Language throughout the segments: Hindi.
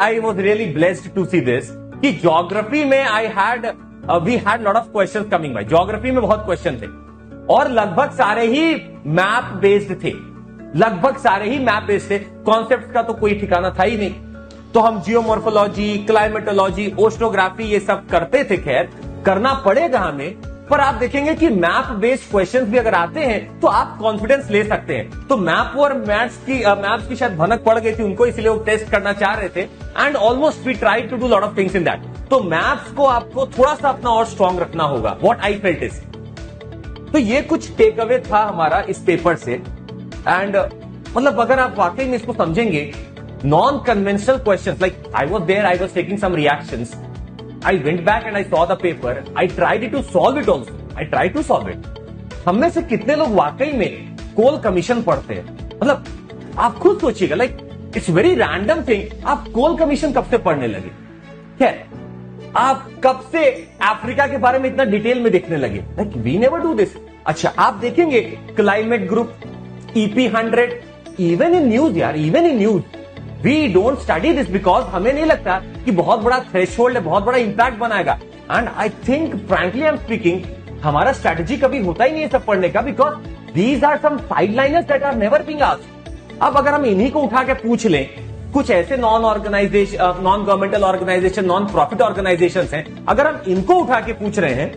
I was really blessed to see this कि ज्योग्राफी में we had lot of questions coming by. Geography में बहुत क्वेश्चन थे और लगभग सारे ही मैप बेस्ड थे, कॉन्सेप्ट का तो कोई ठिकाना था ही नहीं। तो हम जियोमॉर्फोलॉजी, क्लाइमेटोलॉजी, ओशनोग्राफी ये सब करते थे, खैर करना पड़ेगा हमें, पर आप देखेंगे कि मैप बेस्ड क्वेश्चंस भी अगर आते हैं तो आप कॉन्फिडेंस ले सकते हैं। तो मैप और मैथ्स की शायद भनक पड़ गई थी उनको, इसलिए वो टेस्ट करना चाह रहे थे and almost we try to do lot of things in that. तो मैथ्स को आपको थोड़ा सा अपना और स्ट्रांग रखना होगा, व्हाट आई फेल्ट इज। तो ये कुछ टेक अवे था हमारा इस पेपर से एंड मतलब अगर आप वाकई में इसको समझेंगे, non conventional questions like I was there, I was taking some reactions, I went back and I saw the paper. I tried to solve it also. I tried to solve it. हम में से कितने लोग वाकई में कोल कमीशन पढ़ते हैं? मतलब आप खुद सोचिएगा, like it's very random thing. आप कोल कमीशन कब से पढ़ने लगे? क्या आप कब से अफ्रीका के बारे में इतना डिटेल में देखने लगे? Like we never do this. अच्छा, आप देखेंगे climate group, EP100, even in news यार, even in news We don't study this because हमें नहीं लगता कि बहुत बड़ा थ्रेशोल्ड है, बहुत बड़ा इंपैक्ट बनाएगा। And I think frankly I am speaking, हमारा स्ट्रेटजी कभी होता ही नहीं है सब पढ़ने का, because these are some sideliners that are never being asked. अब अगर हम इन्हीं को उठा के पूछ लें, कुछ ऐसे non governmental organisation, non profit organisation हैं, अगर हम इनको उठा के पूछ रहे हैं,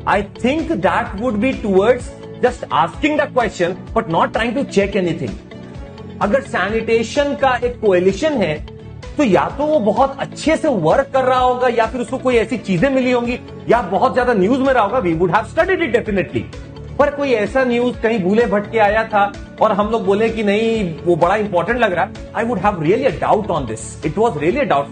I think that would be towards just asking the question but not trying to check anything. अगर सैनिटेशन का एक कोएलिशन है तो या तो वो बहुत अच्छे से वर्क कर रहा होगा या फिर उसको कोई ऐसी चीजें मिली होंगी या बहुत ज्यादा न्यूज में रहा होगा। We would have studied it definitely. पर कोई ऐसा न्यूज कहीं भूले भटके आया था और हम लोग बोले कि नहीं वो बड़ा इंपॉर्टेंट लग रहा है, I would have really a doubt on this. It was really a doubt.